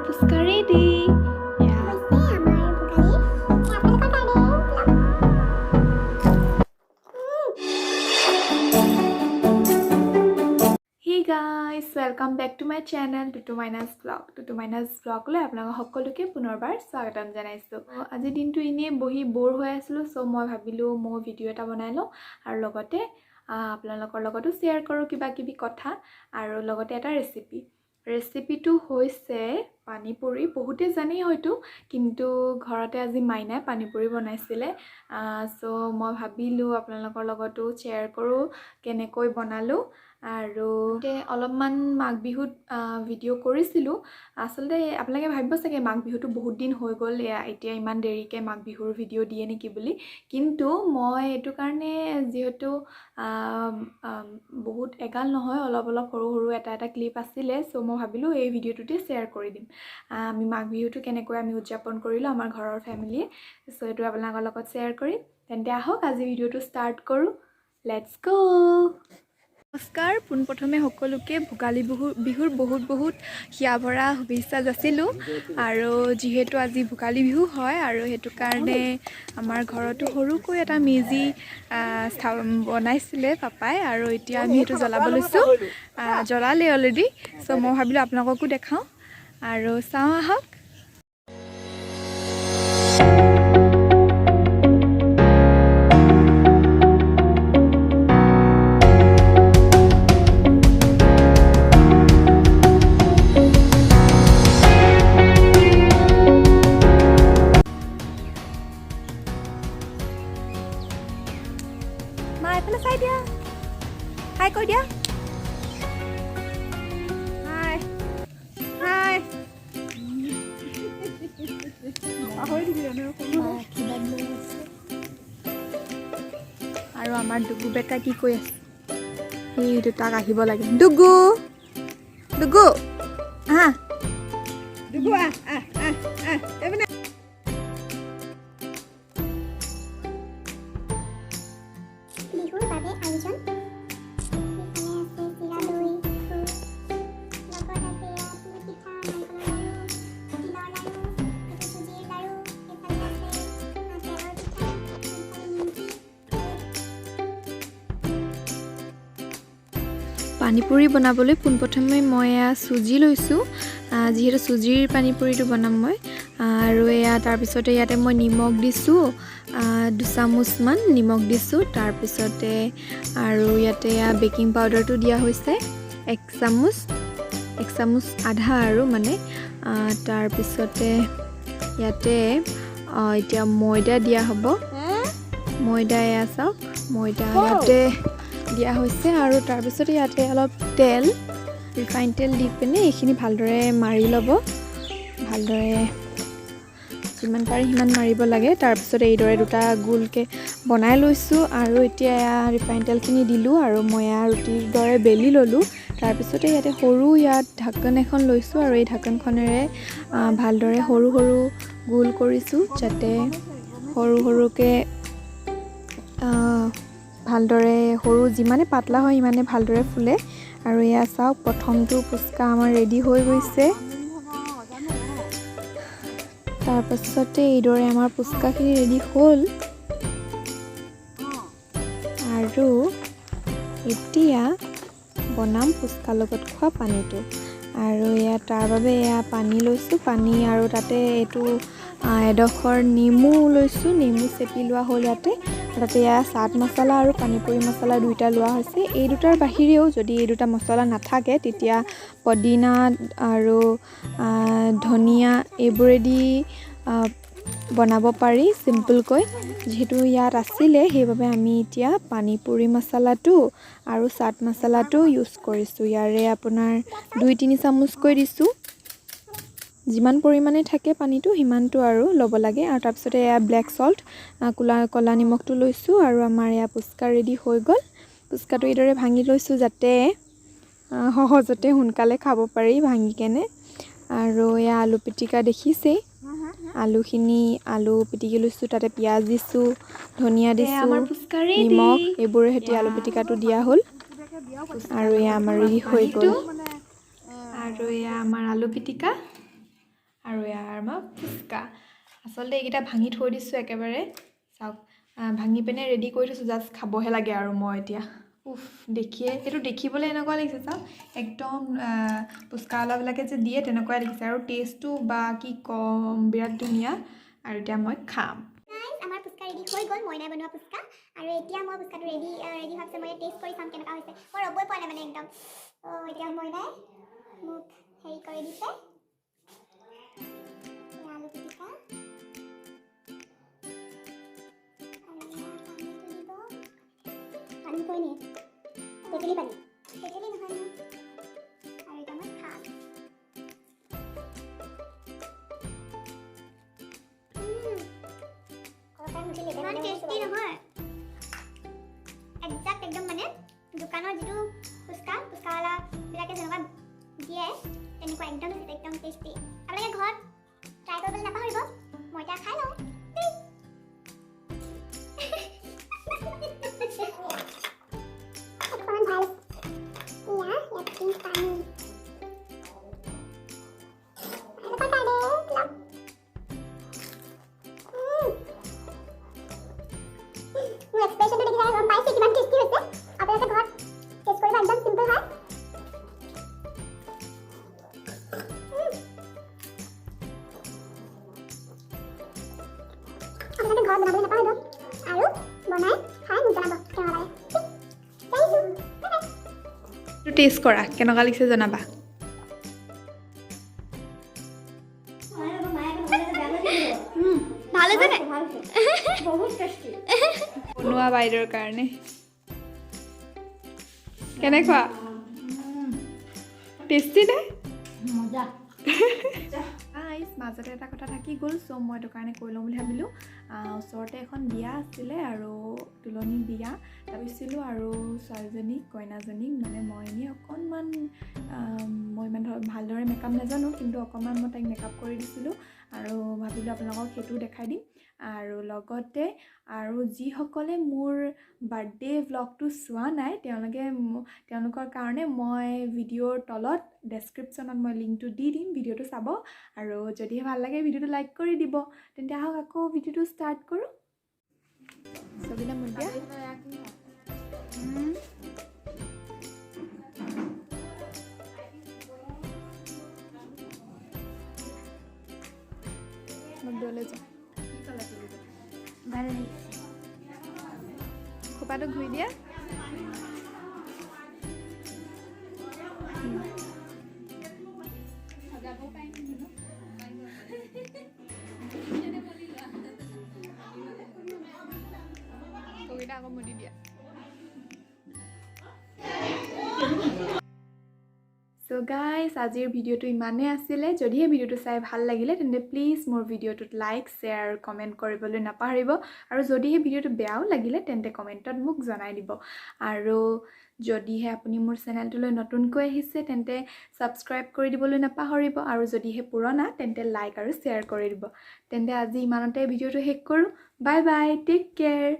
Phuchka ready Hey guys, welcome back to my channel Tutumaina's vlog. Tutumaina's vlog লৈ আপোনালোক সকলোকে পুনৰবাৰ স্বাগতম জনাইছো। আজি দিনটো ইনে বহি বৰ হৈ আছিল সো মই ভাবিলো মই ভিডিও এটা বনাই লওঁ আৰু লগতে আপোনালোকৰ লগতো শেয়াৰ কৰো কিবা কিবি কথা আৰু লগতে এটা ৰেচিপিটো হৈছে পানীপুৰি বহুতে জানেই হয়তো কিন্তু ঘৰতে আজি মাইনাই পানীপুৰি বনাইছিলে সো মই ভাবিলো আপোনালোকৰ লগতো শেয়াৰ কৰো কেনেকৈ বনালো আৰু অলপমান মাঘ বিহুত ভিডিও কৰিছিলো আসলে আপোনালোকে ভাবিব চাগে মাঘ বিহুটো বহুত দিন হৈ গ'ল এতিয়া ইমান দেৰিকে মাঘ বিহুৰ ভিডিও দিয়ে নেকি বুলি কিন্তু মই এটো কাৰণে যেহেতু বহুত এগাল নহয় অলপ সৰু সৰু এটা ক্লিপ আছিলে সো মই ভাবিলো এই ভিডিওটোতে শেয়াৰ কৰি দিম আমি মাঘ বিহুটো কেনেকৈ আমি উদযাপন কৰিলো আমাৰ ঘৰৰ ফ্যামিলিয়ে সো এটো আপোনালোকৰ লগত শেয়াৰ কৰি তেন্তে আহক আজি ভিডিওটো ষ্টাৰ্ট কৰো লেটস গো নমস্কাৰ পোনপ্ৰথমে সকলোকে ভোগালী বিহুৰ বহুত হিয়া ভৰা শুভেচ্ছা যাচিলো আৰু যেহেতু আজি ভোগালী বিহু হয় আৰু হেতু কাৰণে আমাৰ ঘৰতো সৰুকৈ এটা মেজি বনাইছিলে পাপাই আৰু এতিয়া আমি হেতু জ্বলাব লৈছো জ্বলালে অলৰেডি সো মই ভাবিলো আপোনালোককো দেখাও আৰু চাও আহক Hi, Kodia. Hi. Hi. আৰু আমাৰ দুগু বেটা কি কৈ আছে এই দুটাক আহিব লাগে দুগু হা দুগু এমনে বিহুৰ বাবে আয়োজন পানীপুৰি বনাবলৈ পোনপ্ৰথমে মই সুজি লৈছো যেহেতু সুজিৰ পানীপুৰিটো বনাম মই আৰু তাৰ পিছতে ইয়াতে মই নিমখ দিছো 2 চামুচ মান নিমখ দিছো তাৰ পিছতে আৰু ইয়াতে বেকিং পাউডাৰটো দিয়া হৈছে 1 চামুচ আধা আৰু মানে তাৰ পিছতে ইয়াতে এতিয়া ময়দা দিয়া হ'ব ময়দা চাওক ময়দা ইয়াতে দিয়া হৈছে আৰু তাৰ পিছতে ইয়াতে অলপ তেল ৰিফাইন তেল দি পিনে এইখিনি ভালদৰে মাৰি ল'ব ভালদৰে যিমান পাৰি সিমান মাৰিব লাগে তাৰ পিছতে এইদৰে দুটা গোলকে বনাই লৈছো আৰু এতিয়া ৰিফাইন তেলখিনি দিলো আৰু মই ৰুটিৰ দৰে বেলি ললো তাৰ পিছতে ইয়াতে সৰু ইয়াত ঢাকন এখন লৈছো আৰু এই ঢাকনখনেৰে ভালদৰে সৰু গোল কৰিছো যাতে সৰুকে ভালদৰে সৰু যিমানে পাতলা হয় ইমানে ভালদৰে ফুলে আৰু এয়া চাওক প্ৰথমটো ফুচকা আমাৰ ৰেডি হৈ গৈছে তাৰ পাছতে এইদৰে আমাৰ ফুচকাখিনি ৰেডি হ'ল আৰু এতিয়া বনাম ফুচকাৰ লগত খোৱা পানীটো আৰু এয়া তাৰ বাবে এয়া পানী লৈছো পানী আৰু তাতে এইটো এডখৰ নেমু লৈছো নেমু চেপি লোৱা হ'ল ইয়াতে তাতে চাট মছলা আৰু পানীপুৰি মছলা দুইটা লোৱা হৈছে এই দুটাৰ বাহিৰেও যদি এই দুটা মছলা নাথাকে তেতিয়া পদিনা আৰু ধনিয়া এইবোৰেদি বনাব পাৰি সিম্পলকৈ যেহেতু ইয়াত আছিলে সেইবাবে আমি এতিয়া পানীপুৰি মছলাটো আৰু চাট মছলাটো ইউজ কৰিছো ইয়াৰে আপোনাৰ 2-3 চামুচকৈ দিছো যিমান পৰিমাণে থাকে পানীটো হিমানটো আৰু ল'ব লাগে আৰু তাৰ পিছতে ব্ল্যাক সল্ট কলা নিমখটো লৈছো আৰু আমাৰ ফুচকা ৰেডি হৈ গ'ল ফুচকাটো এইদৰে ভাঙি লৈছো যাতে সহজতে সোনকালে খাব পাৰি ভাঙি কেনে আৰু আলু পিটিকা দেখিছে আলু পিটিকি লৈছো তাতে পিয়াজ দিছো ধনিয়া দিছো নিমখ এইবোৰে হেতি আলু পিটিকাটো দিয়া হ'ল আৰু আমাৰ ৰেডি হৈ গ'ল আৰু আমাৰ আলু পিটিকা আৰু ইয়াৰ আমাৰ ফুচকা আচলতে এইকেইটা ভাঙি থৈ দিছোঁ একেবাৰে চাওক ভাঙি পিনে ৰেডি কৰি থৈছোঁ জাষ্ট খাবহে লাগে আৰু মই এতিয়া উফ দেখিয়ে এইটো দেখিবলৈ এনেকুৱা লাগিছে চাওক একদম ফুচকাৱালাবিলাকে যে দিয়ে তেনেকুৱাই দেখিছে আৰু টেষ্টটো বা কি কম বিৰাট ধুনীয়া আৰু এতিয়া মই খাম আমাৰ ফুচকা ৰেডি হৈ গ'ল মইনাই বনোৱা ফুচকা আৰু এতিয়া মই ফুচকাটো ৰেডি হোৱাৰ মই টেষ্ট কৰি চাম কেনেকুৱা হৈছে মই ৰ'বই পোৱা নাই মানে একদম এতিয়া মইনাই মোক হেৰি কৰি দিছে আলু পিটিকা পানী কৈ নিয়ে তেতেলী পানী তেতেলী নহয় আৰু এতিয়া মই খাম ইমান টেষ্টি নহয় একজাক্ট একদম মানে দোকানৰ যিটো ফুচকাৱালাবিলাকে যেনেকুৱা দিয়ে তেনেকুৱা একদম টেষ্টি আপোনালোকে ঘৰত ট্ৰাই কৰিবলৈ নাপাহৰিব মই এতিয়া খাই লওঁ ঘৰত বনাবলৈ নাপাহৰিব আৰু বনাই খাই মোক জনাব কেনেকুৱা লাগে টেষ্ট কৰা কেনেকুৱা লাগিছে জনাবা ভাল হৈছে নে বনোৱা বাইদেউৰ কাৰণে কেনেকুৱা টেষ্টি নে মজা মাজতে এটা কথা থাকি গ'ল চ' মই এইটো কাৰণে কৈ লওঁ বুলি ভাবিলোঁ ওচৰতে এখন বিয়া আছিলে আৰু তুলনি বিয়া ভাবিছিলোঁ আৰু ছোৱালীজনীক কইনাজনীক মানে মই এনেই অকণমান মই ইমান ভালদৰে মেকআপ নাজানো কিন্তু অকণমান মই তাইক মেকআপ কৰি দিছিলোঁ আৰু ভাবিলোঁ আপোনালোকক সেইটো দেখাই দিম আৰু লগতে আৰু যিসকলে মোৰ বাৰ্থডে ভ্লগটো চোৱা নাই তেওঁলোকৰ কাৰণে মই ভিডিঅ'ৰ তলত ডেছক্ৰিপশ্যনত মই লিংকটো দি দিম ভিডিঅ'টো চাব আৰু যদিহে ভাল লাগে ভিডিঅ'টো লাইক কৰি দিব তেন্তে আহক আকৌ ভিডিঅ'টো ষ্টাৰ্ট কৰোঁ ছবিলা মুদিয়া দৌৰলৈ যাওঁ ভাল খোপাটো ঘূৰি দিয়া আকৌ মুদি দিয়া So guys, আজিৰ ভিডিঅ'টো ইমানেই আছিলে যদিহে ভিডিঅ'টো চাই ভাল লাগিলে তেন্তে প্লিজ মোৰ ভিডিঅ'টোত লাইক শ্বেয়াৰ কমেণ্ট কৰিবলৈ নাপাহৰিব আৰু যদিহে ভিডিঅ'টো বেয়াও লাগিলে তেন্তে কমেণ্টত মোক জনাই দিব আৰু যদিহে আপুনি মোৰ চেনেলটোলৈ নতুনকৈ আহিছে তেন্তে ছাবস্ক্ৰাইব কৰি দিবলৈ নাপাহৰিব আৰু যদিহে পুৰণা তেন্তে লাইক আৰু শ্বেয়াৰ কৰি দিব তেন্তে আজি ইমানতে ভিডিঅ'টো শেষ কৰোঁ বাই বাই টেক কেয়াৰ